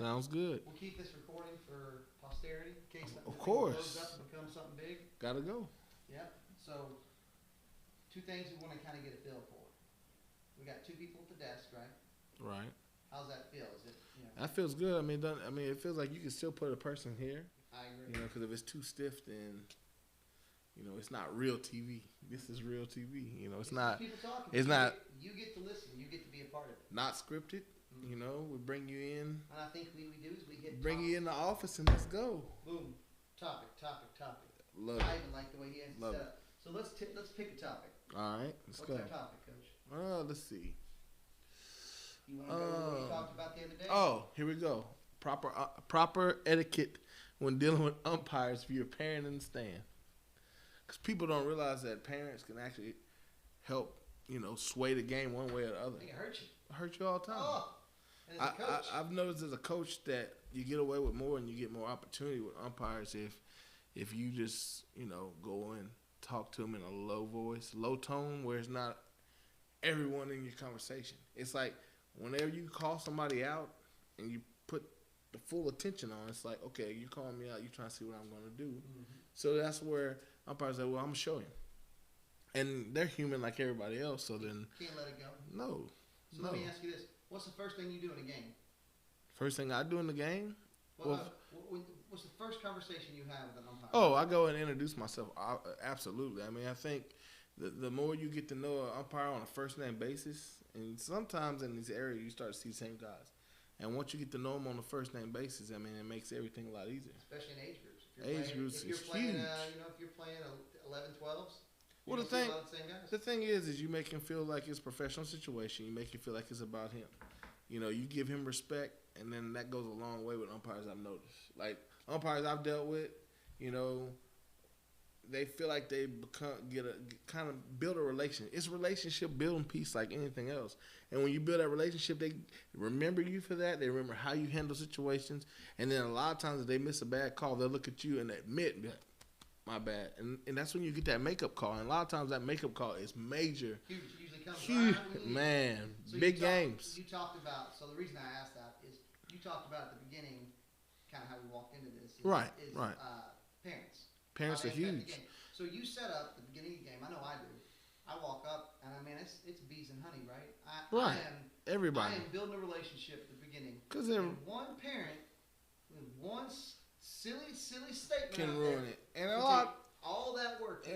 Sounds good. We'll keep this recording for posterity in case Of this thing blows course. up and becomes something big. Gotta go. Yep. So, two things we want to kind of get a feel for. We got two people at the desk, right? Right. How's that feel? Is it, That feels good. I mean, it feels like you can still put a person here. I agree. You know, because if it's too stiff, then it's not real TV. This is real TV. It's not. People talking. It's not. You get to listen. You get to be a part of it. Not scripted. Mm-hmm. We bring you in. And I think we do is we hit. Bring you in the office and let's go. Boom. Topic. Love I it. even like the way he has it Love set up. So let's pick a topic. All right, let's What's go. our topic, Coach? Let's see. You want to go over what we talked about the other day? Oh, here we go. Proper etiquette when dealing with umpires for your parent in the stand. Because people don't realize that parents can actually help, sway the game one way or the other. I think it hurts you. It hurts you all the time. Oh, and as a coach. I've noticed as a coach that you get away with more and you get more opportunity with umpires if you just, go and talk to them in a low voice, low tone, where it's not everyone in your conversation. It's like whenever you call somebody out and you put the full attention on, it's like, okay, you calling me out, you trying to see what I'm going to do. Mm-hmm. So that's where umpires say, well, I'm going to show him. And they're human like everybody else, so then... Can't let it go. No. So let me ask you this. What's the first thing you do in a game? First thing I do in the game? What's the first conversation you have with an umpire? Oh, I go and introduce myself. Absolutely. I mean, I think the more you get to know an umpire on a first-name basis, and sometimes in these areas you start to see the same guys. And once you get to know them on a first-name basis, I mean, it makes everything a lot easier. Especially in age groups. Age groups is playing, huge. if you're playing 11, 12s, well, the thing is you make him feel like it's a professional situation. You make him feel like it's about him. You give him respect, and then that goes a long way with umpires I've noticed. Like, umpires I've dealt with, they feel like they kind of build a relation. It's relationship building piece like anything else. And when you build that relationship, they remember you for that. They remember how you handle situations. And then a lot of times if they miss a bad call, they'll look at you and admit, and be like, my bad. And that's when you get that makeup call. And a lot of times that makeup call is major. Huge. Usually comes huge. Right Man, so big games. You talked about, so the reason I asked that is you talked about at the beginning kind of how we walked into this. Right. Parents. Parents are huge. So you set up the beginning of the game. I know I do. I walk up, and it's bees and honey, right? Everybody. I am building a relationship at the beginning. Because one parent with one silly statement can ruin it. And all that work.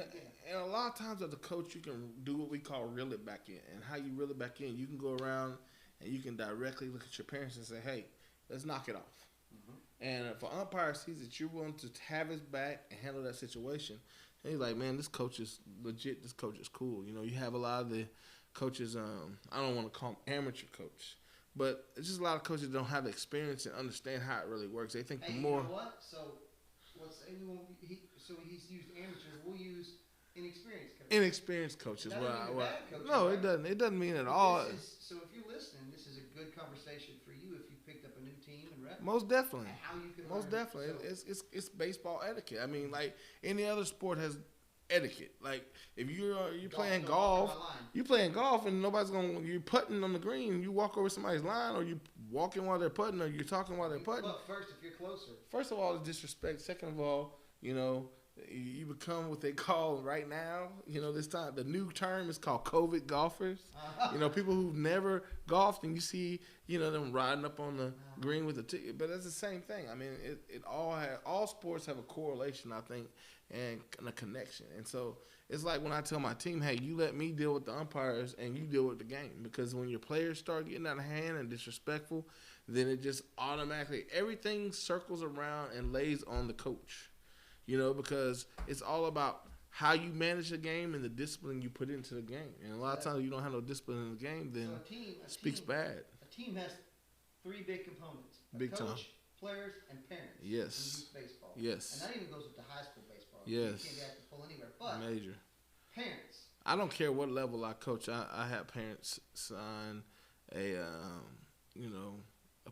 And a lot of times as a coach, you can do what we call reel it back in. And how you reel it back in, you can go around and you can directly look at your parents and say, hey, let's knock it off. Mm-hmm. And if an umpire sees that you're willing to have his back and handle that situation, and he's like, man, this coach is legit. This coach is cool. You have a lot of the coaches, I don't want to call them amateur coach, but it's just a lot of coaches that don't have the experience and understand how it really works. They think the more... You know what? So he's used amateurs. We'll use inexperienced coaches. Inexperienced coaches. No, it doesn't. It doesn't mean at all. So if you're listening, this is a good conversation for you if you picked up a new team and rep. Most definitely. And how you can Most learn. definitely. So, It's baseball etiquette. I mean, like any other sport has etiquette. Like if you're playing golf, and you're putting on the green. You walk over somebody's line, or you walking while they're putting, or you're talking while they're putting. But first, if you're closer. First of all, it's disrespect. Second of all, you become what they call right now. This time the new term is called COVID golfers. People who've never golfed, and you see, them riding up on the green with a ticket. But it's the same thing. I mean, all sports have a correlation, I think, and a connection. And so it's like when I tell my team, hey, you let me deal with the umpires and you deal with the game. Because when your players start getting out of hand and disrespectful, then it just automatically, everything circles around and lays on the coach. Because it's all about how you manage the game and the discipline you put into the game. And a lot of times you don't have no discipline in the game, then it speaks bad. A team has three big components. Big coach, time. Players, and parents. Yes. In youth baseball. Yes. And that even goes up to high school baseball. Yes. You can't have to pull anywhere. But major. Parents. I don't care what level I coach. I have parents sign a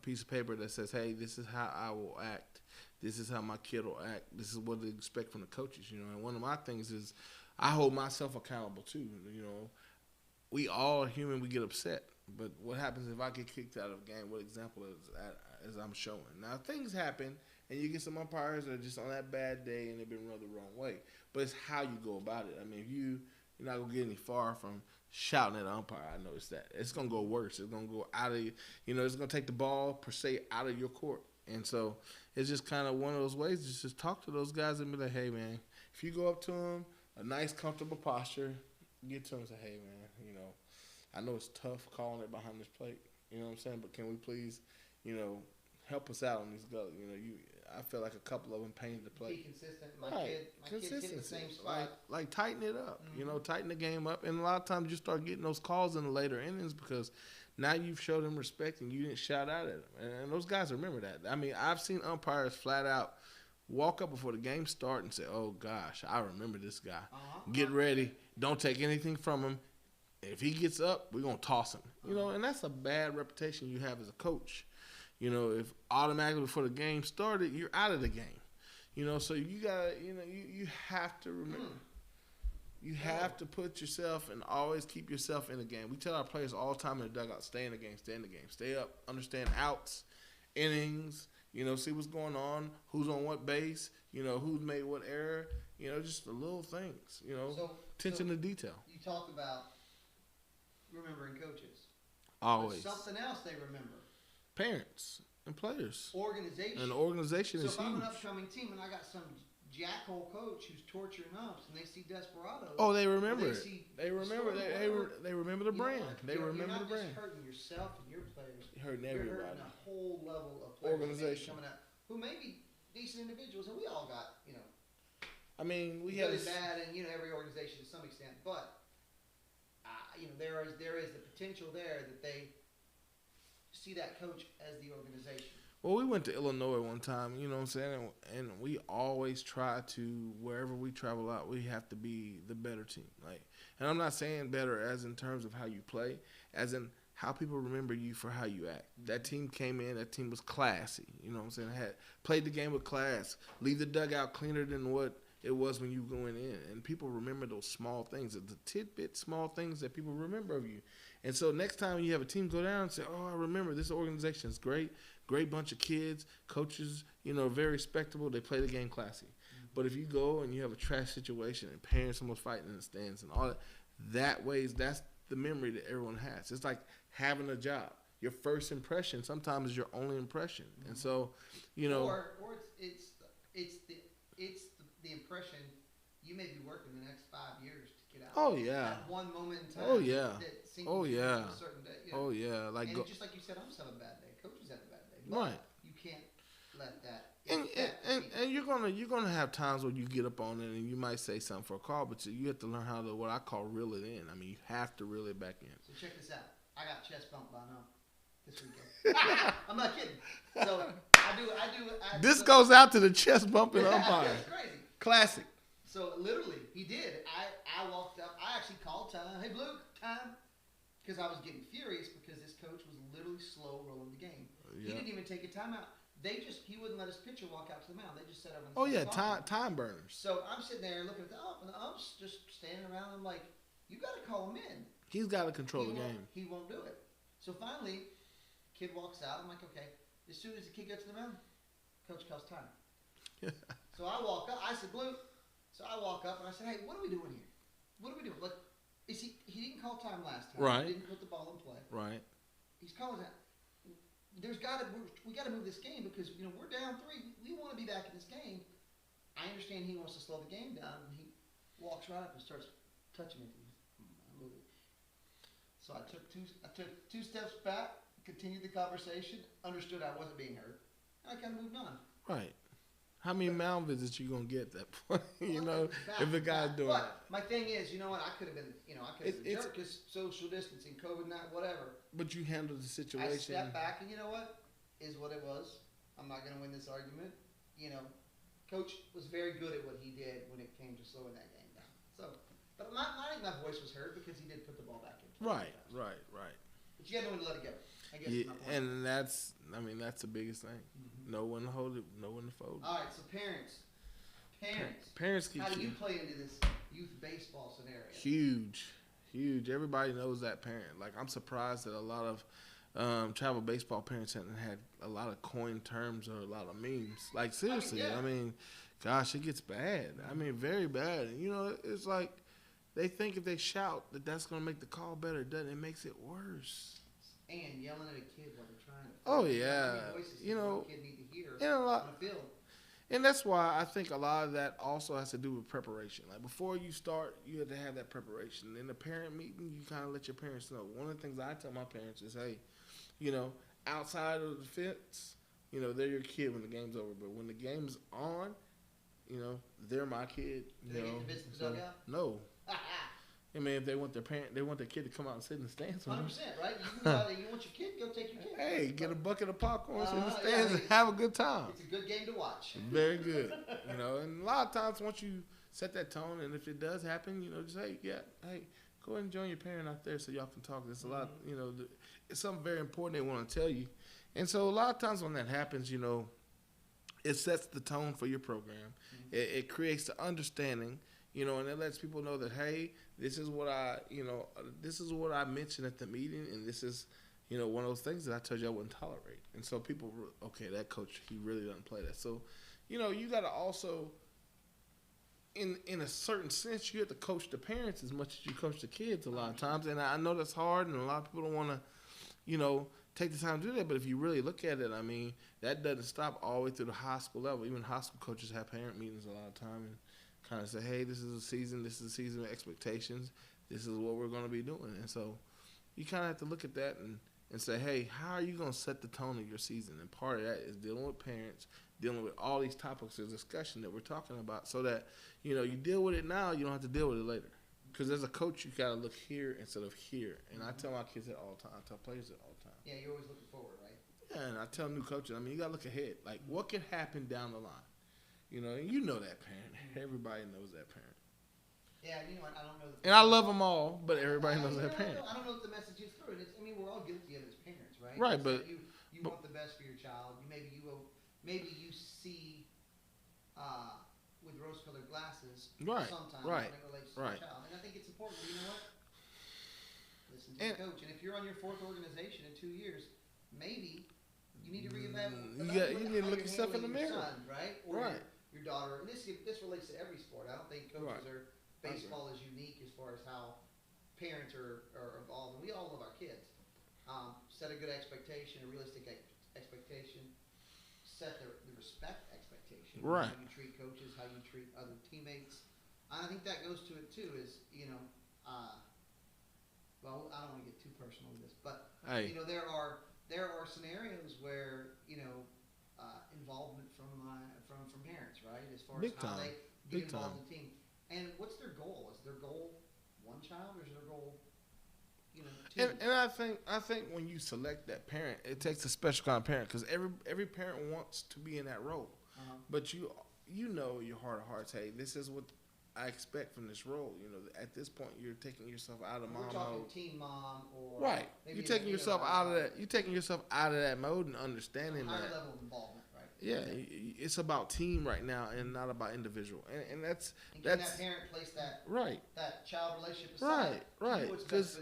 piece of paper that says, hey, this is how I will act. This is how my kid will act. This is what they expect from the coaches, And one of my things is I hold myself accountable too. We all are human. We get upset. But what happens if I get kicked out of a game? What example as I'm showing. Now things happen, and you get some umpires that are just on that bad day and they've been run the wrong way. But it's how you go about it. I mean, if you're not gonna get any far from shouting at an umpire. I noticed that it's gonna go worse. It's gonna go out of it's gonna take the ball per se out of your court. And so it's just kind of one of those ways. Just talk to those guys and be like, hey man, if you go up to them, a nice comfortable posture, get to them and say, hey man, I know it's tough calling it behind this plate. You know what I'm saying? But can we please, help us out on these goals? I feel like a couple of them painted the plate. Be consistent. My kid's hitting the same spot. Like tighten it up. Tighten the game up. And a lot of times you start getting those calls in the later innings because now you've showed them respect and you didn't shout out at them. And those guys remember that. I mean, I've seen umpires flat out walk up before the game start and say, oh, gosh, I remember this guy. Get ready. Don't take anything from him. If he gets up, we're going to toss him. And that's a bad reputation you have as a coach. If automatically before the game started, you're out of the game. So you got to, you have to remember. You have to put yourself and always keep yourself in the game. We tell our players all the time in the dugout, stay in the game, stay in the game. Stay up, understand outs, innings, see what's going on, who's on what base, who's made what error, just the little things, attention to detail. You talk about remembering coaches. Always. But something else they remember. Parents and players. Organization. And the organization is huge. So if I'm an upcoming team and I got some jackhole coach who's torturing umps and they see Desperado. Oh, they remember it. They remember they remember the brand. They remember the brand. You're not just hurting yourself and your players. You're hurting everybody. You're hurting a whole level of players organization coming out who may be decent individuals, and we all got I mean, we good had and bad, and every organization to some extent, but there is the potential there that they see that coach as the organization. Well, we went to Illinois one time, you know what I'm saying? And we always try to, wherever we travel out, we have to be the better team. And I'm not saying better as in terms of how you play, as in how people remember you for how you act. That team came in, that team was classy, you know what I'm saying? Had played the game with class, leave the dugout cleaner than what it was when you were going in. And people remember those small things, the tidbit small things that people remember of you. And so next time you have a team go down and say, oh, I remember this organization is great bunch of kids, coaches, very respectable. They play the game classy. Mm-hmm. But if you go and you have a trash situation and parents almost fighting in the stands and all that, that's the memory that everyone has. It's like having a job. Your first impression sometimes is your only impression. Mm-hmm. And so, or it's the impression you may be working the next 5 years to get out. Oh yeah. That one moment in time. Oh yeah. Oh yeah. A certain day, Oh yeah. And just like you said, I'm just having a bad day. Coaches have a bad day. But right. You can't let that. And you're gonna have times where you get up on it and you might say something for a call, but you have to learn how to what I call reel it in. I mean, you have to reel it back in. So check this out. I got chest bumped by now this weekend. I'm not kidding. So I do. This goes out to the chest bumping umpire. It's crazy. Classic. So literally, he did. I walked up. I actually called time. Hey, Blue, time. Because I was getting furious because this coach was literally slow rolling the game. Yeah. He didn't even take a timeout. He wouldn't let his pitcher walk out to the mound. They just sat over and time burners. So I'm sitting there looking at the ump, and the ump's just standing around. I'm like, you got to call him in. He's got to control the game. He won't do it. So finally, kid walks out. I'm like, okay. As soon as the kid gets to the mound, coach calls time. So I walk up. I said, Blue. So I walk up and I said, hey, what are we doing here? What are we doing? Like, he didn't call time last time. Right. He didn't put the ball in play. Right. He's calling that. We got to move this game because we're down 3. We want to be back in this game. I understand he wants to slow the game down, and he walks right up and starts touching me. So I took two steps back, continued the conversation, understood I wasn't being heard, and I kind of moved on. Right. How many mound visits you gonna get at that point? If the guy's doing it. My thing is, you know what? I could have been, I could have been a jerk because social distancing, COVID, whatever. But you handled the situation. I stepped back, and you know what? Is what it was. I'm not gonna win this argument. Coach was very good at what he did when it came to slowing that game down. So, but I think my voice was heard because he did put the ball back in. Right. But you got to know when to let it go. I guess. Yeah, and that's the biggest thing. Mm-hmm. Know when to hold it, know when to fold it. All right, so parents keep. How do you play into this youth baseball scenario? Huge. Everybody knows that parent. Like, I'm surprised that a lot of travel baseball parents hadn't had a lot of coined terms or a lot of memes. Like seriously, yeah. I mean, gosh, it gets bad. I mean, very bad. And, it's like they think if they shout that that's gonna make the call better. It doesn't. It makes it worse. And yelling at a kid while they're trying to. Oh yeah, Voices what a kid need to hear and a lot. On the field. And that's why I think a lot of that also has to do with preparation. Like before you start, you have to have that preparation. In the parent meeting, you kind of let your parents know. One of the things I tell my parents is, hey, outside of the fence, they're your kid when the game's over. But when the game's on, they're my kid. Do they get to visit the dugout? No. I mean, if they want their kid to come out and sit in the stands. 100%, right? You want your kid, go take your kid. Hey, get a bucket of popcorn, sit in the stands, and have a good time. It's a good game to watch. Very good. And a lot of times once you set that tone, and if it does happen, just hey, go ahead and join your parent out there so y'all can talk. There's a lot, it's something very important they want to tell you. And so a lot of times when that happens, it sets the tone for your program. Mm-hmm. It creates the understanding. And it lets people know that, hey, this is what I mentioned at the meeting, and this is, one of those things that I told you I wouldn't tolerate. And so people, okay, that coach, he really doesn't play that. So, you got to also, in a certain sense, you have to coach the parents as much as you coach the kids a lot of times. And I know that's hard, and a lot of people don't want to, take the time to do that. But if you really look at it, I mean, that doesn't stop all the way through the high school level. Even high school coaches have parent meetings a lot of time and kind of say, hey, this is a season of expectations. This is what we're going to be doing. And so you kind of have to look at that and say, hey, how are you going to set the tone of your season? And part of that is dealing with parents, dealing with all these topics of discussion that we're talking about so that, you deal with it now, you don't have to deal with it later. Because as a coach, you got to look here instead of here. And I tell my kids that all the time. I tell players that all the time. Yeah, you're always looking forward, right? Yeah, and I tell new coaches, I mean, you got to look ahead. Like, what can happen down the line? And you know that parent. Everybody knows that parent. Yeah, I don't know. And I love them all, but everybody knows that parent. I don't know what the message is through it. We're all guilty of it as parents, right? Right, but you want the best for your child. Maybe you see with rose-colored glasses sometimes when it relates to your child. And I think it's important. But you know what? Listen to the coach. And if you're on your fourth organization in 2 years, maybe you need to reevaluate. You need to look yourself in the mirror, son, right? Or right. Your daughter, and this relates to every sport. I don't think coaches are. Baseball is unique as far as how parents are involved, and we all love our kids. Set a good expectation, a realistic expectation. Set the respect expectation. Right. How you treat coaches, how you treat other teammates. I think that goes to it too. Is well, I don't want to get too personal with this, but there are scenarios where involvement from parents, right? As far as how they get involved in the team. And what's their goal? Is their goal one child, or is their goal, two? And I think when you select that parent, it takes a special kind of parent because every parent wants to be in that role, but you know in your heart of hearts, hey, this is what I expect from this role. At this point, you're taking yourself out of mom mode. We're talking teen mom, or right. You're taking yourself out of that. You're taking yourself out of that mode and understanding higher that. level of involvement. Yeah, it's about team right now and not about individual, and that's that parent place that child relationship aside. Right. Because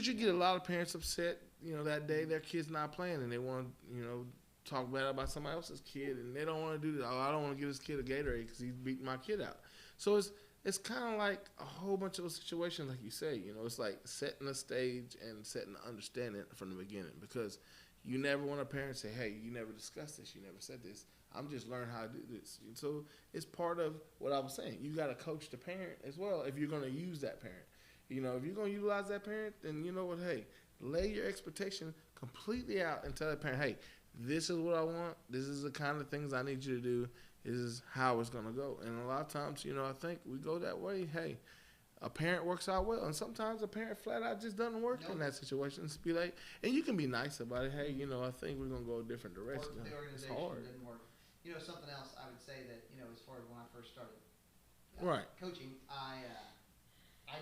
you get a lot of parents upset, that day their kid's not playing and they want to, talk bad about somebody else's kid and they don't want to do that. Oh, I don't want to give this kid a Gatorade because he's beating my kid out. So it's kind of like a whole bunch of those situations, like you say. It's like setting the stage and setting the understanding from the beginning because. You never want a parent to say, hey, you never discussed this, you never said this. I'm just learning how to do this. And so it's part of what I was saying. You got to coach the parent as well if you're going to use that parent. If you're going to utilize that parent, then you know what, hey, lay your expectation completely out and tell that parent, hey, this is what I want. This is the kind of things I need you to do. This is how it's going to go. And a lot of times, I think we go that way. Hey, a parent works out well, and sometimes a parent flat out just doesn't work in that situation. It's be like, and you can be nice about it. Hey, I think we're gonna go a different direction. Or the organization it's hard. didn't work. Something else I would say that as far as when I first started coaching, I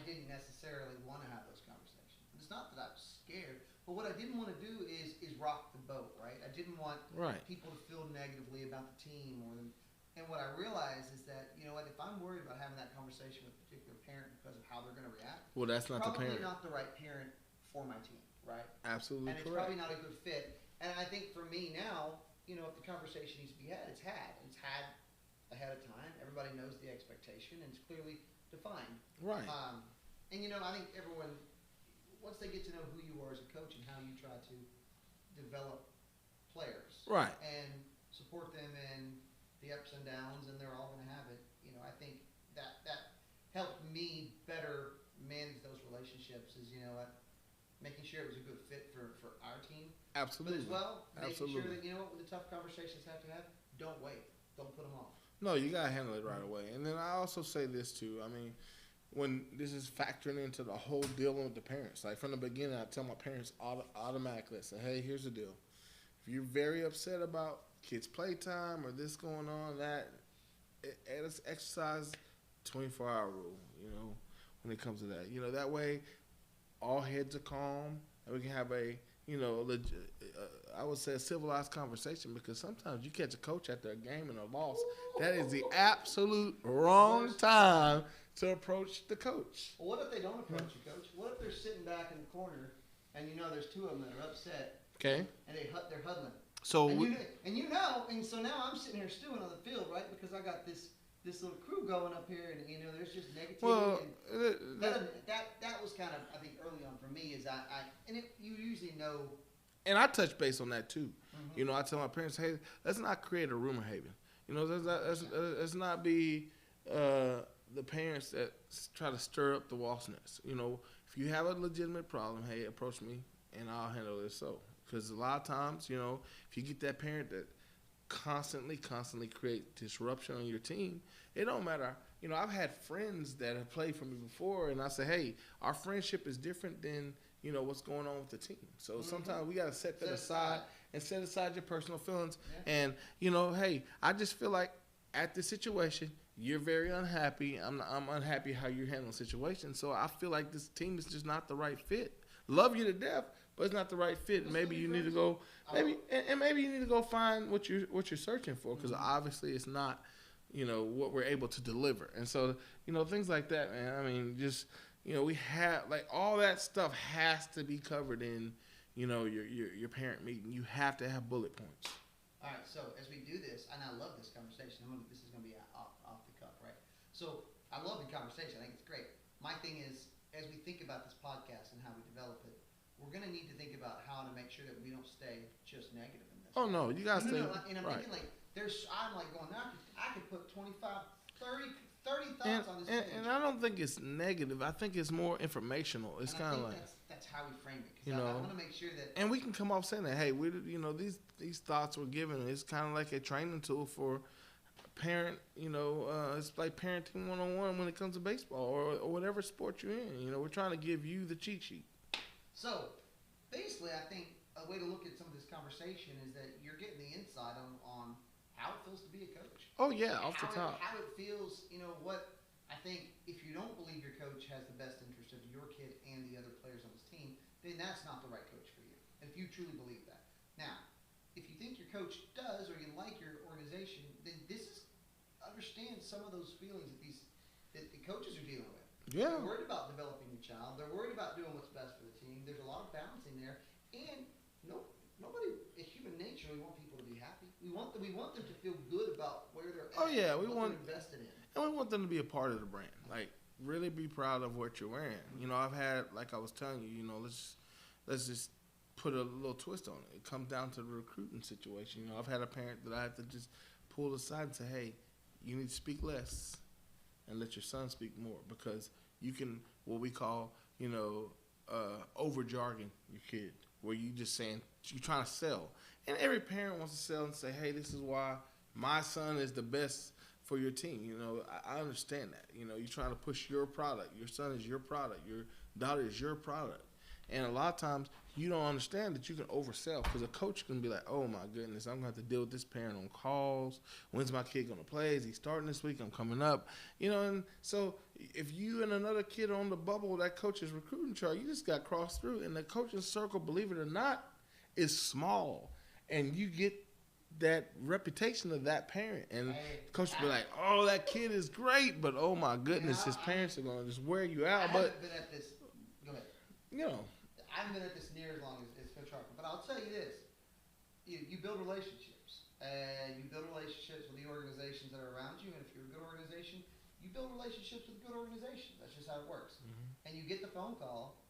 didn't necessarily want to have those conversations. And it's not that I was scared, but what I didn't want to do is rock the boat. Right? I didn't want people to feel negatively about the team or them. And what I realized is that, if I'm worried about having that conversation with a particular parent because of how they're going to react, well, that's not the parent. Probably not the right parent for my team. right? Absolutely and it's correct. probably not a good fit. And I think for me now, if the conversation needs to be had, it's had. It's had ahead of time. Everybody knows the expectation, and it's clearly defined. Right. And I think everyone, once they get to know who you are as a coach and how you try to develop players, Right. and support them in the ups and downs, and they're all going to have it. I think that helped me better manage those relationships. Is making sure it was a good fit for our team. Absolutely. But as well, making Absolutely. sure that when the tough conversations have to have, don't wait, don't put them off. No, you gotta handle it right away. And then I also say this too. I mean, when this is factoring into the whole dealing with the parents, like from the beginning, I tell my parents automatically, I say, hey, here's the deal. If you're very upset about kids' playtime or this going on, that, let's exercise 24-hour rule. When it comes to that, that way, all heads are calm, and we can have a I would say a civilized conversation, because sometimes you catch a coach after a game and a loss. That is the absolute wrong time to approach the coach. Well, what if they don't approach you, coach? What if they're sitting back in the corner and there's two of them that are upset? Okay. And they're huddling. So and so now I'm sitting here stewing on the field, right? Because I got this little crew going up here, and there's just negativity. Well, that was kind of, I think, early on for me, is you usually know. And I touch base on that too. Mm-hmm. I tell my parents, hey, let's not create a rumor haven. Let's not be the parents that try to stir up the wasp nest. If you have a legitimate problem, hey, approach me and I'll handle it. Because a lot of times, if you get that parent that constantly create disruption on your team, it don't matter. I've had friends that have played for me before, and I say, hey, our friendship is different than what's going on with the team. So sometimes we got to set that aside and set aside your personal feelings. Yeah. And hey, I just feel like at this situation, you're very unhappy. I'm unhappy how you're handling the situation. So I feel like this team is just not the right fit. Love you to death, but it's not the right fit. Maybe you need to go. Maybe you need to go find what you're searching for, because obviously it's not what we're able to deliver. And so things like that, man. I mean, just we have, like, all that stuff has to be covered in your parent meeting. You have to have bullet points. All right. So as we do this, and I love this conversation. This is going to be off the cuff, right? So I love the conversation. I think it's great. My thing is, as we think about this podcast and how we develop it, we're going to need to think about how to make sure that we don't stay just negative in this. Oh, no. You got to stay. And I'm thinking, like, I'm like going, I could put 25, 30 thoughts on this page. And I don't think it's negative. I think it's more informational. It's kind of like. That's how we frame it. Because I want to make sure that. And we can come off saying that, hey, these thoughts were given. It's kind of like a training tool for parent, it's like parenting 101 when it comes to baseball or whatever sport you're in. We're trying to give you the cheat sheet. So, basically, I think a way to look at some of this conversation is that you're getting the insight on how it feels to be a coach. Oh, yeah, off the top. How it feels, what I think, if you don't believe your coach has the best interest of your kid and the other players on his team, then that's not the right coach for you. If you truly believe that. Now, if you think your coach does, or you like your organization, then understand some of those feelings that the coaches are dealing with. Yeah. They're worried about developing your child. They're worried about doing what's best for the team. There's a lot of balancing there, and nobody, in human nature, we want people to be happy. We want them to feel good about where they're at. Oh yeah, we want they're invested in, and we want them to be a part of the brand. Like, really be proud of what you're wearing. I've had, like I was telling you, let's just put a little twist on it. It comes down to the recruiting situation. I've had a parent that I have to just pull aside and say, hey, you need to speak less and let your son speak more, because you can, what we call, over jargon your kid, where you just saying, you're trying to sell. And every parent wants to sell and say, hey, this is why my son is the best for your team. I understand that. You're trying to push your product. Your son is your product. Your daughter is your product. And a lot of times you don't understand that you can oversell, because a coach can be like, oh, my goodness, I'm going to have to deal with this parent on calls. When's my kid going to play? Is he starting this week? I'm coming up. And so if you and another kid are on the bubble, that coach's recruiting chart, you just got crossed through. And the coaching circle, believe it or not, is small. And you get that reputation of that parent. And the coach will be like, oh, that kid is great, but oh, my goodness, his parents are going to just wear you out. I haven't been at this. Go ahead. I haven't been at this near as long as Coach Harper, but I'll tell you this: you build relationships, and you build relationships with the organizations that are around you. And if you're a good organization, you build relationships with good organizations. That's just how it works. Mm-hmm. And you get the phone call.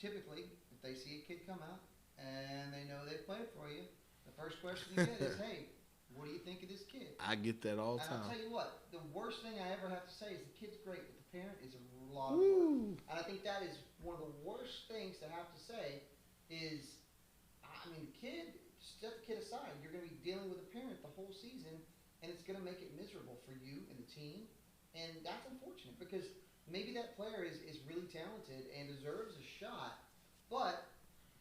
Typically, if they see a kid come out and they know they played for you, the first question you get is, "Hey, what do you think of this kid?" I get that all the And time. I'll tell you what, the worst thing I ever have to say is the kid's great, but the parent is a lot of work. And I think that is one of the worst things to have to say is, I mean, the kid, set the kid aside. You're going to be dealing with a parent the whole season, and it's going to make it miserable for you and the team. And that's unfortunate because maybe that player is really talented and deserves a shot, but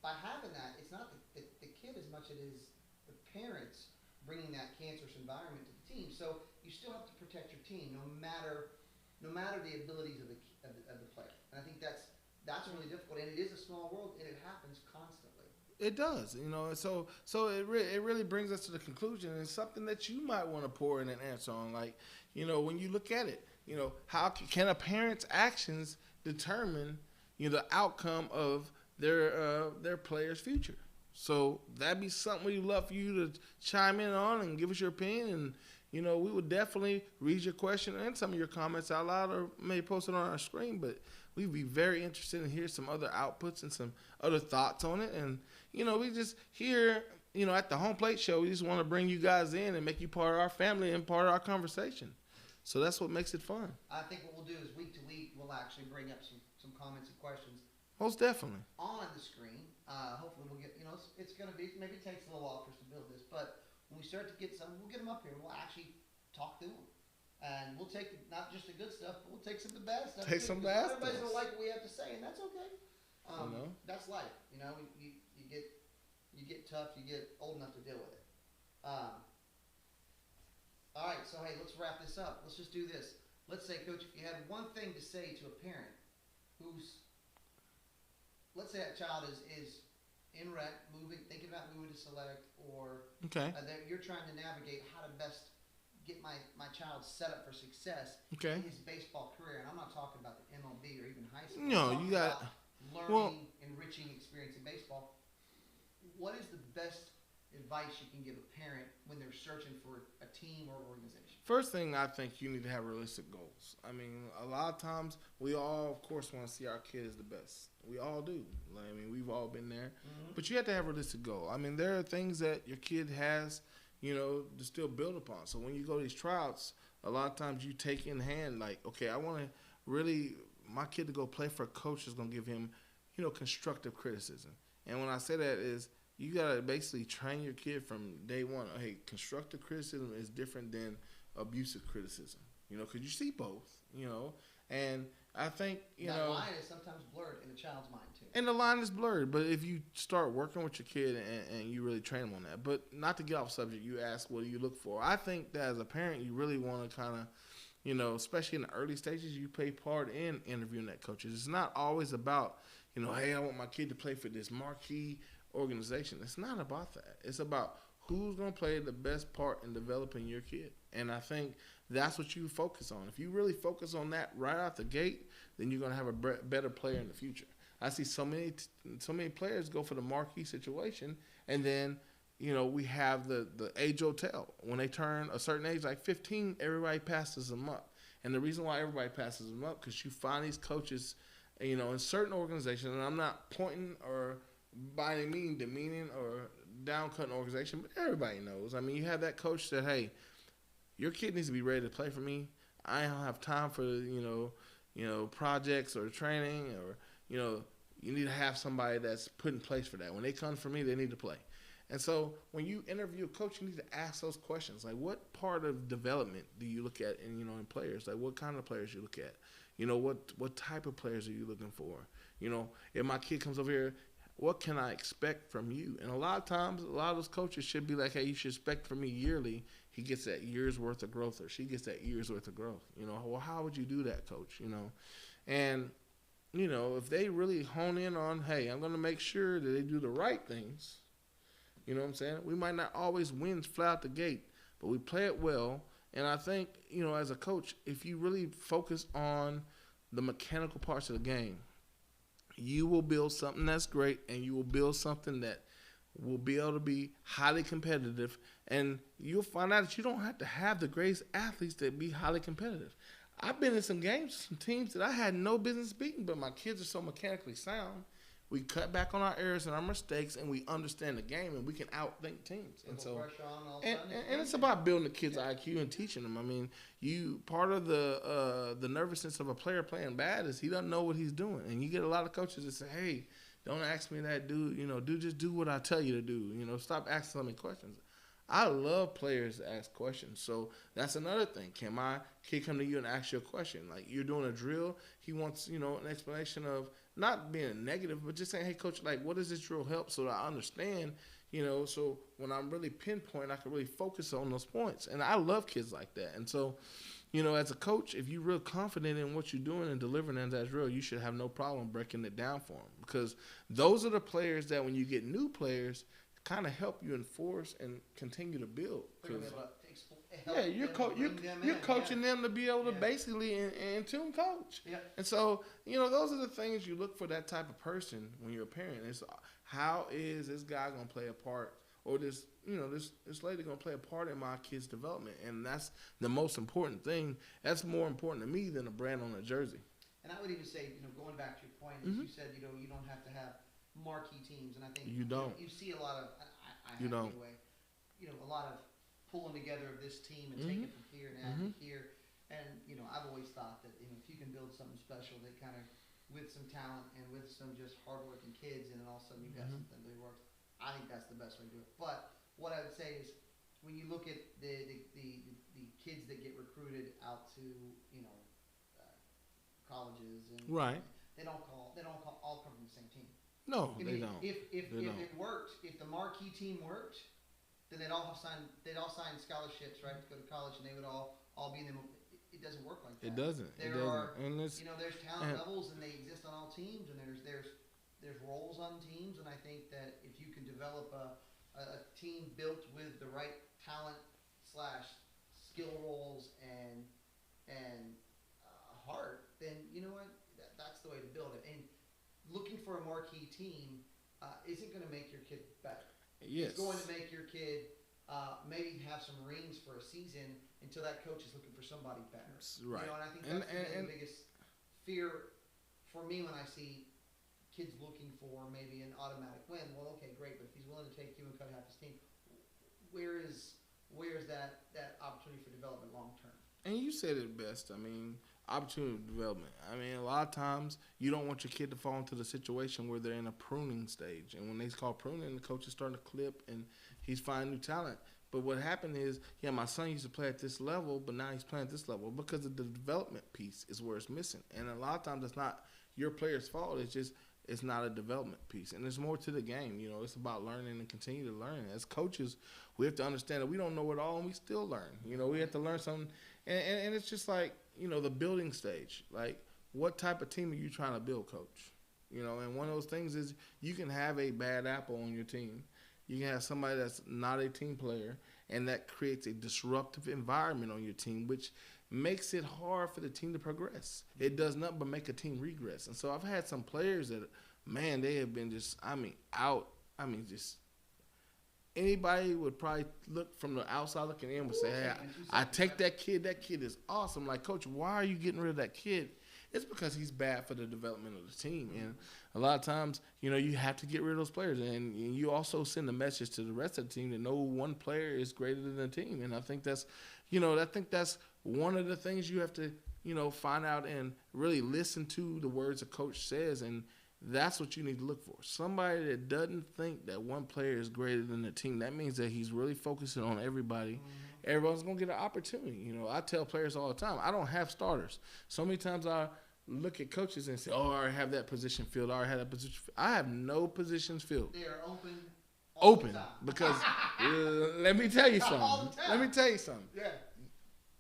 by having that, it's not the kid as much as it is the parents bringing that cancerous environment to the team. So you still have to protect your team, no matter the abilities of the player. And I think that's really difficult. And it is a small world, and it happens constantly. It does, So it really brings us to the conclusion, and it's something that you might want to pour in an answer on. Like, when you look at it, how can a parent's actions determine, the outcome of their player's future? So that'd be something we'd love for you to chime in on and give us your opinion. And, we would definitely read your question and some of your comments out loud or maybe post it on our screen. But we'd be very interested in hearing some other outputs and some other thoughts on it. And, we just here, at the Home Plate Show, we just want to bring you guys in and make you part of our family and part of our conversation. So that's what makes it fun. I think what we'll do is week to week, we'll actually bring up some comments and questions. Most definitely. On the screen. Hopefully we'll get, it's going to be, maybe it takes a little while for us to build this, but when we start to get some, we'll get them up here and we'll actually talk through them. And we'll take not just the good stuff, but we'll take some of the bad stuff. Take some bad stuff. Everybody's going to like what we have to say, and that's okay. That's life. You get tough, you get old enough to deal with it. All right, so hey, let's wrap this up. Let's just do this. Let's say, Coach, if you had one thing to say to a parent who's, let's say that child is in rec, thinking about moving to select, or that you're trying to navigate how to best get my child set up for success in his baseball career. And I'm not talking about the MLB or even high school. No, you got learning, enriching experience in baseball. What is the best advice you can give a parent when they're searching for a team or organization? First thing, I think you need to have realistic goals. I mean, a lot of times we all, of course, want to see our kid as the best. We all do. We've all been there. Mm-hmm. But you have to have a realistic goal. I mean, there are things that your kid has, to still build upon. So when you go to these tryouts, a lot of times you take in hand, like, okay, I want to really, my kid to go play for a coach that's going to give him, constructive criticism. And when I say that is, you got to basically train your kid from day one. Hey, constructive criticism is different than abusive criticism, because you see both, and I think, that line is sometimes blurred in a child's mind too. And the line is blurred, but if you start working with your kid and you really train them on that, but not to get off subject, you ask, what do you look for? I think that as a parent, you really want to kind of, especially in the early stages, you play part in interviewing that coaches. It's not always about, hey, I want my kid to play for this marquee organization. It's not about that. It's about who's going to play the best part in developing your kid. And I think that's what you focus on. If you really focus on that right out the gate, then you're going to have a better player in the future. I see so many players go for the marquee situation, and then, we have the age hotel. When they turn a certain age, like 15, everybody passes them up. And the reason why everybody passes them up, because you find these coaches, in certain organizations, and I'm not pointing or by any means demeaning or downcutting organization, but everybody knows. I mean, you have that coach that, hey, your kid needs to be ready to play for me. I don't have time for, projects or training, or, you need to have somebody that's put in place for that. When they come for me, they need to play. And so when you interview a coach, you need to ask those questions. Like, what part of development do you look at in players? Like, what kind of players you look at? What type of players are you looking for? If my kid comes over here, what can I expect from you? And a lot of times, a lot of those coaches should be like, hey, you should expect from me yearly. He gets that year's worth of growth, or she gets that year's worth of growth. Well, how would you do that, coach? And, if they really hone in on, hey, I'm going to make sure that they do the right things, you know what I'm saying? We might not always win flat out the gate, but we play it well. And I think, as a coach, if you really focus on the mechanical parts of the game, you will build something that's great, and you will build something that will be able to be highly competitive. And you'll find out that you don't have to have the greatest athletes to be highly competitive. I've been in some games, some teams that I had no business beating, but my kids are so mechanically sound. We cut back on our errors and our mistakes, and we understand the game, and we can outthink teams. And so, and it's about building the kids' IQ and teaching them. I mean, you part of the nervousness of a player playing bad is he doesn't know what he's doing, and you get a lot of coaches that say, "Hey, don't ask me that, dude. Just do what I tell you to do. Stop asking so many questions." I love players to ask questions. So that's another thing. Can my kid come to you and ask you a question? Like you're doing a drill, he wants, an explanation of not being negative, but just saying, hey, coach, like what does this drill help so that I understand, so when I'm really pinpoint, I can really focus on those points. And I love kids like that. And so, as a coach, if you're real confident in what you're doing and delivering in that drill, you should have no problem breaking it down for them. Because those are the players that when you get new players, kind of help you enforce and continue to build. You're coaching them to be able to basically in tune coach. Yeah. And so, those are the things you look for that type of person when you're a parent. It's how is this guy going to play a part, or this lady going to play a part in my kid's development? And that's the most important thing. That's more important to me than a brand on a jersey. And I would even say, going back to your point, as you said, you don't have to have marquee teams, and I think you don't. You see a lot of You don't. anyway. A lot of pulling together of this team and taking it from here and adding it here. And I've always thought that if you can build something special that kind of with some talent and with some just hardworking kids, and then all of a sudden you've got something that works. I think that's the best way to do it. But what I would say is when you look at the kids that get recruited out to colleges and right, they don't all come from the same team. No, they don't. If it worked, if the marquee team worked, then they'd all sign scholarships, right, to go to college, and they would all be in them. It doesn't work like that. It doesn't. There's talent levels, and they exist on all teams, and there's roles on teams, and I think that if you can develop a team built with the right talent / skill roles and heart, then you know what, that's the way to build it. And looking for a marquee team isn't going to make your kid better. Yes. It's going to make your kid maybe have some rings for a season until that coach is looking for somebody better. Right. And I think that's the biggest fear for me when I see kids looking for maybe an automatic win. Well, okay, great, but if he's willing to take you and cut half his team, where is that opportunity for development long term? And you said it best. I mean, opportunity development. I mean, a lot of times you don't want your kid to fall into the situation where they're in a pruning stage. And when they call pruning, the coach is starting to clip and he's finding new talent. But what happened is, my son used to play at this level, but now he's playing at this level because of the development piece is where it's missing. And a lot of times it's not your player's fault. It's just it's not a development piece. And there's more to the game. It's about learning and continue to learn. As coaches, we have to understand that we don't know it all and we still learn. We have to learn something. And it's just like, the building stage. Like, what type of team are you trying to build, coach? And one of those things is you can have a bad apple on your team. You can have somebody that's not a team player, and that creates a disruptive environment on your team, which makes it hard for the team to progress. It does nothing but make a team regress. And so I've had some players that, man, they have been just, out. Anybody would probably look from the outside looking in would say, hey, I take that kid. That kid is awesome. Like, coach, why are you getting rid of that kid? It's because he's bad for the development of the team. And a lot of times, you have to get rid of those players. And you also send a message to the rest of the team that no one player is greater than the team. And I think that's, that's one of the things you have to, find out and really listen to the words a coach says. And that's what you need to look for. Somebody that doesn't think that one player is greater than the team. That means that he's really focusing on everybody. Mm-hmm. Everyone's going to get an opportunity. I tell players all the time, I don't have starters. So many times I look at coaches and say, I already have that position filled. I already have that position filled. I have no positions filled. They are open because let me tell you something. Yeah.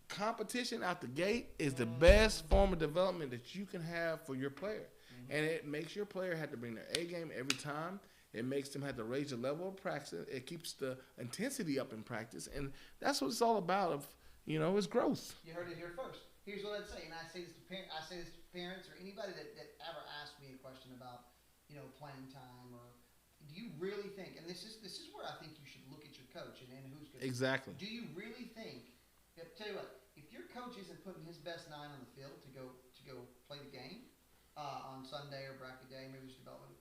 Competition out the gate is the best form of development that you can have for your player. And it makes your player have to bring their A game every time. It makes them have to raise the level of practice. It keeps the intensity up in practice. And that's what it's all about. It's growth. You heard it here first. here's what I'd say, and I say this to parents or anybody that ever asks me a question about, playing time or do you really think? And this is where I think you should look at your coach and who's good. Exactly. Do you really think? Tell you what, if your coach isn't putting his best nine on the field to go play the game on Sunday or bracket day, maybe it's development,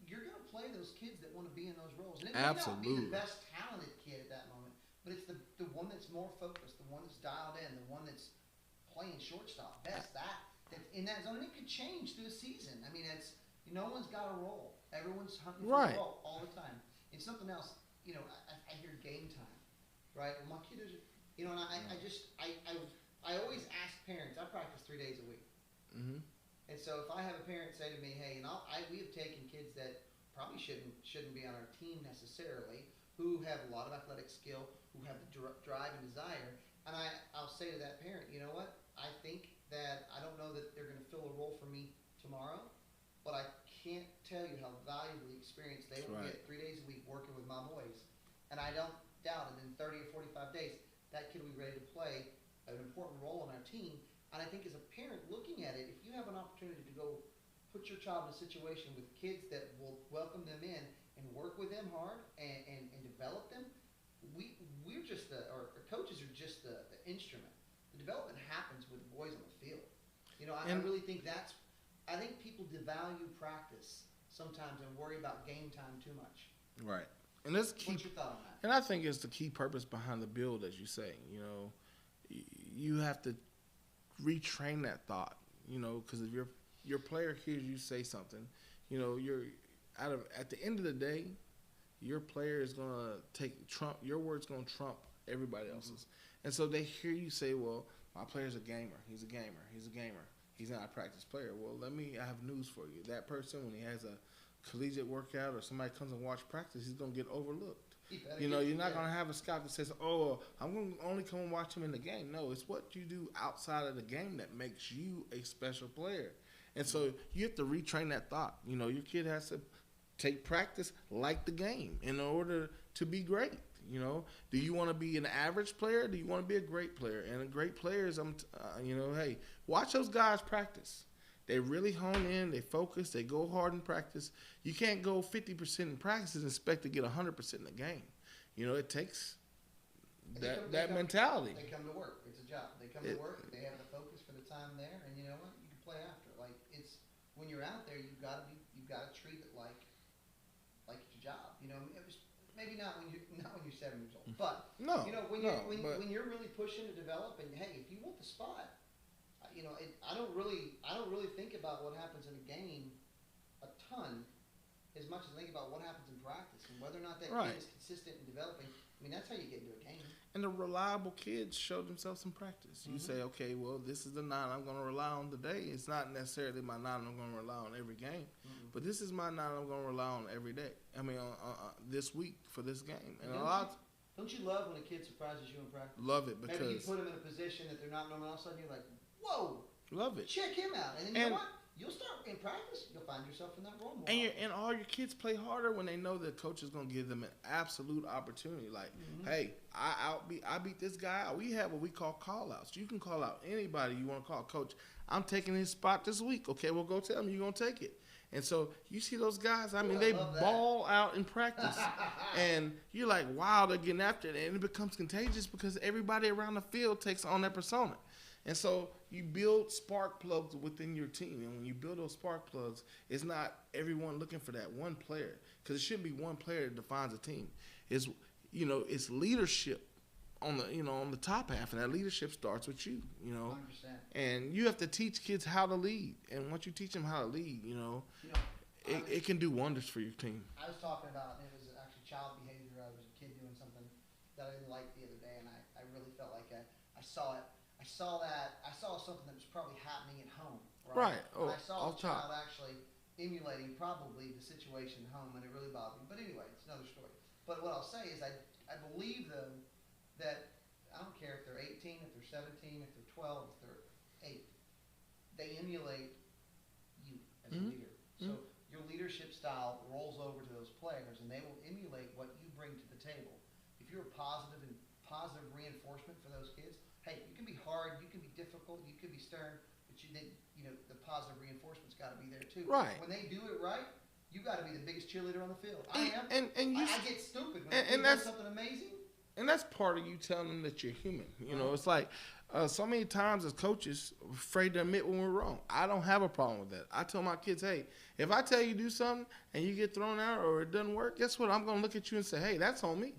you're going to play those kids that want to be in those roles. And it may not be the best talented kid at that moment, but it's the one that's more focused, the one that's dialed in, the one that's playing shortstop, that's in that zone. And it could change through the season. I mean, no one's got a role. Everyone's hunting for a role all the time. And something else, I hear game time, right? Well, my kid is, and I always ask parents. I practice 3 days a week. Mm-hmm. And so if I have a parent say to me, hey, and we have taken kids that probably shouldn't be on our team necessarily, who have a lot of athletic skill, who have the drive and desire, and I'll say to that parent, you know what? I think that I don't know that they're going to fill a role for me tomorrow, but I can't tell you how valuable the experience they will get 3 days a week working with my boys. And I don't doubt it in 30 or 45 days, that kid will be ready to play an important role on our team. And I think as a parent looking at it, if you have an opportunity to go put your child in a situation with kids that will welcome them in and work with them hard and develop them, we're just our coaches are just the instrument. The development happens with boys on the field. I really think I think people devalue practice sometimes and worry about game time too much. Right. And that's key. What's your thought on that? And I think it's the key purpose behind the build, as you say. You have to retrain that thought. Because if your player hears you say something, you're at the end of the day, your player is gonna trump your word's gonna trump everybody else's. Mm-hmm. And so they hear you say, well, my player's a gamer. He's a gamer. He's a gamer. He's not a practice player. Well, I have news for you. That person, when he has a collegiate workout or somebody comes and watch practice, he's going to get overlooked. You're not going to have a scout that says, oh, I'm going to only come and watch him in the game. No, it's what you do outside of the game that makes you a special player. And so you have to retrain that thought. Your kid has to take practice like the game in order to be great. Do you want to be an average player? Or do you want to be a great player? And a great player is, hey, watch those guys practice. They really hone in, they focus, they go hard in practice. You can't go 50% in practice and expect to get 100% in the game. It takes that mentality. They come to work. It's a job. They come to work. They have the focus for the time there, and you know what? You can play after. Like when you're out there, you've got to treat it like it's your job. It was maybe not when you're 7 years old, but when you're really pushing to develop, and hey, if you want the spot. I don't really think about what happens in a game a ton as much as I think about what happens in practice and whether or not that kid is consistent in developing. I mean, that's how you get into a game. And the reliable kids show themselves in practice. You say, okay, well, this is the 9 I'm going to rely on today. It's not necessarily my 9 I'm going to rely on every game, but this is my 9 I'm going to rely on every day. I mean, this week for this game. And don't you love when a kid surprises you in practice? Love it because maybe you put them in a position that they're not normal. All of a sudden, you're like, whoa, love it. Check him out, and then you know what? You'll start in practice. You'll find yourself in that role more. And all your kids play harder when they know the coach is going to give them an absolute opportunity. Like, hey, I beat this guy out. We have what we call call-outs. You can call out anybody you want to call. Coach, I'm taking his spot this week. Okay, well, go tell him you're going to take it. And so you see those guys, they ball out in practice. And you're like, wow, they're getting after it. And it becomes contagious because everybody around the field takes on that persona. And so you build spark plugs within your team. And when you build those spark plugs, it's not everyone looking for that one player. Because it shouldn't be one player that defines a team. It's leadership on the top half. And that leadership starts with you, 100%. And you have to teach kids how to lead. And once you teach them how to lead, it can do wonders for your team. I was talking about, it was actually child behavior. I was a kid doing something that I didn't like the other day. And I really felt like I saw it. I saw something that was probably happening at home. Right. Oh, and I saw a child actually emulating probably the situation at home, and it really bothered me. But anyway, it's another story. But what I'll say is I believe, though, that I don't care if they're 18, if they're 17, if they're 12, if they're 8, they emulate you as a leader. So your leadership style rolls over to those players, and they will emulate what you bring to the table. If you're a positive reinforcement for those kids, hey, you can be hard, you can be difficult, you can be stern, but the positive reinforcement's got to be there too. Right. When they do it right, you got to be the biggest cheerleader on the field. I am. And I get stupid when they do something amazing. And that's part of you telling them that you're human. You know, it's like so many times as coaches, we're afraid to admit when we're wrong. I don't have a problem with that. I tell my kids, hey, if I tell you to do something and you get thrown out or it doesn't work, guess what? I'm going to look at you and say, hey, that's on me.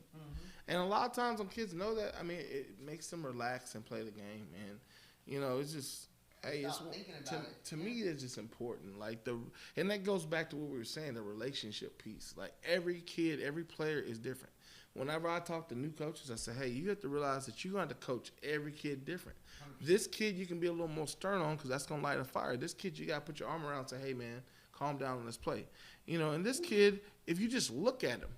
And a lot of times when kids know that, I mean, it makes them relax and play the game. And, you know, it's just, hey, to me, it's just important. Like and that goes back to what we were saying, the relationship piece. Like every kid, every player is different. Whenever I talk to new coaches, I say, hey, you have to realize that you're going to coach every kid different. 100%. This kid you can be a little more stern on because that's going to light a fire. This kid you got to put your arm around and say, hey, man, calm down and let's play. You know, and this kid, if you just look at him,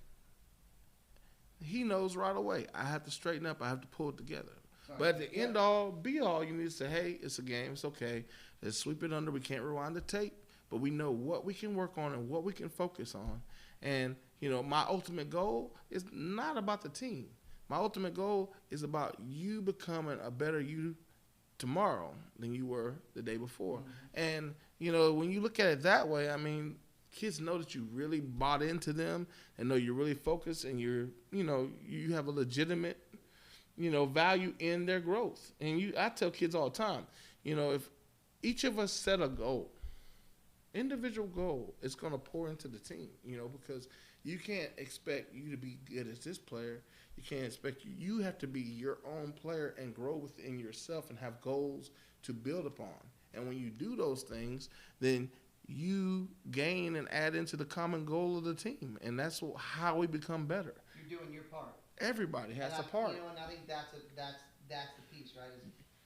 he knows right away. I have to straighten up. I have to pull it together. Right. But at the end all, be all, you need to say, hey, it's a game. It's okay. Let's sweep it under. We can't rewind the tape. But we know what we can work on and what we can focus on. And, you know, my ultimate goal is not about the team. My ultimate goal is about you becoming a better you tomorrow than you were the day before. And, you know, when you look at it that way, I mean, kids know that you really bought into them and know you're really focused and you have a legitimate, value in their growth. And I tell kids all the time, if each of us set a goal, individual goal, it's going to pour into the team, because you can't expect you to be good as this player. You can't expect you have to be your own player and grow within yourself and have goals to build upon. And when you do those things, then you gain and add into the common goal of the team. And that's how we become better. You're doing your part. Everybody has a part. And I think that's the piece, right?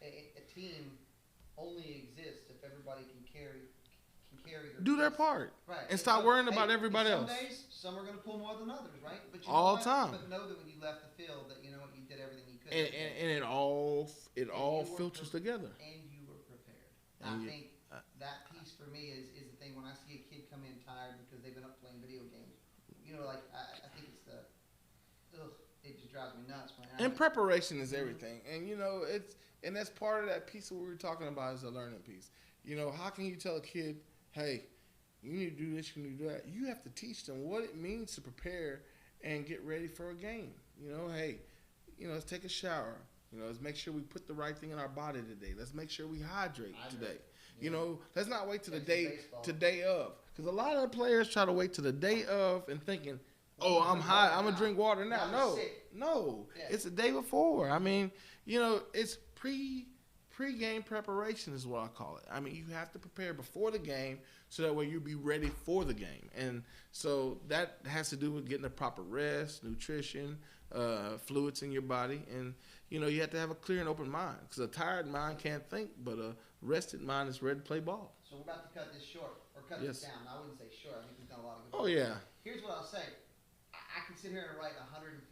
Is a team only exists if everybody can carry their part. Right. And stop worrying about everybody else. Some days, some are going to pull more than others, right? But all time. But know that when you left the field, that you did everything you could. And it all filters together. And you were prepared. I think that piece for me is the thing. When I see a kid come in tired because they've been up playing video games, I think it's it just drives me nuts. And preparation is everything. And and that's part of that piece that we were talking about is the learning piece. How can you tell a kid, hey, you need to do this, you need to do that? You have to teach them what it means to prepare and get ready for a game. Hey, let's take a shower. Let's make sure we put the right thing in our body today. Let's make sure we hydrate today. Yeah. Let's not wait till the day of. Because a lot of the players try to wait till the day of and thinking, oh, I'm hot, I'm going to drink water now. No, yeah. It's the day before. I mean, it's pre-game preparation is what I call it. I mean, you have to prepare before the game so that way you'll be ready for the game. And so that has to do with getting the proper rest, nutrition, fluids in your body. And, you have to have a clear and open mind because a tired mind can't think, but a rested mind is ready to play ball. So we're about to cut this short or cut this down. I wouldn't say short. I think we've done a lot of good work. Oh, yeah. Here's what I'll say. I can sit here and write 150,000.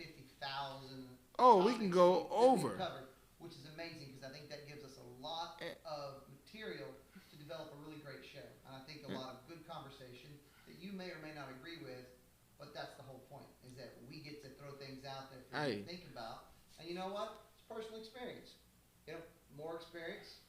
Oh, we can go over. Covered, which is amazing because I think that gives us a lot of material to develop a really great show. And I think a lot of good conversation that you may or may not agree with, but that's the whole point, is that we get to throw things out there for you to think about. And you know what? It's personal experience. More experience.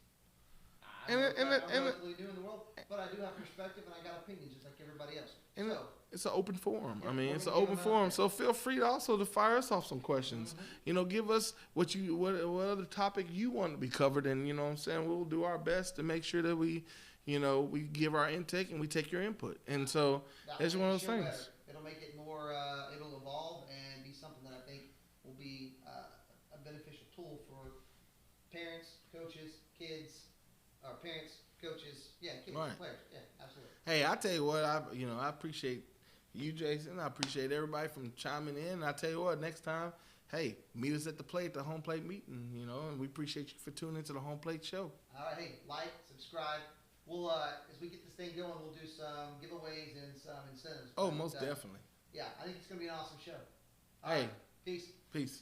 I don't know what we do in the world, but I do have perspective and I got opinions just like everybody else. And it's an open forum. I mean, it's an open forum. So feel free also to fire us off some questions. Mm-hmm. Give us what other topic you want to be covered, and what I'm saying, we'll do our best to make sure that we give our intake and we take your input. And so it's one of those things. Better. It'll make it more. It'll evolve and be something that I think will be a beneficial tool for parents, coaches, kids. Parents, coaches, kids, players, absolutely. Hey, I tell you what, I appreciate you, Jason. I appreciate everybody from chiming in. And I tell you what, next time, hey, meet us at the home plate meeting, and we appreciate you for tuning into the Home Plate Show. All right, hey, like, subscribe. We'll as we get this thing going, we'll do some giveaways and some incentives. Oh, most definitely. Yeah, I think it's gonna be an awesome show. All right. Peace. Peace.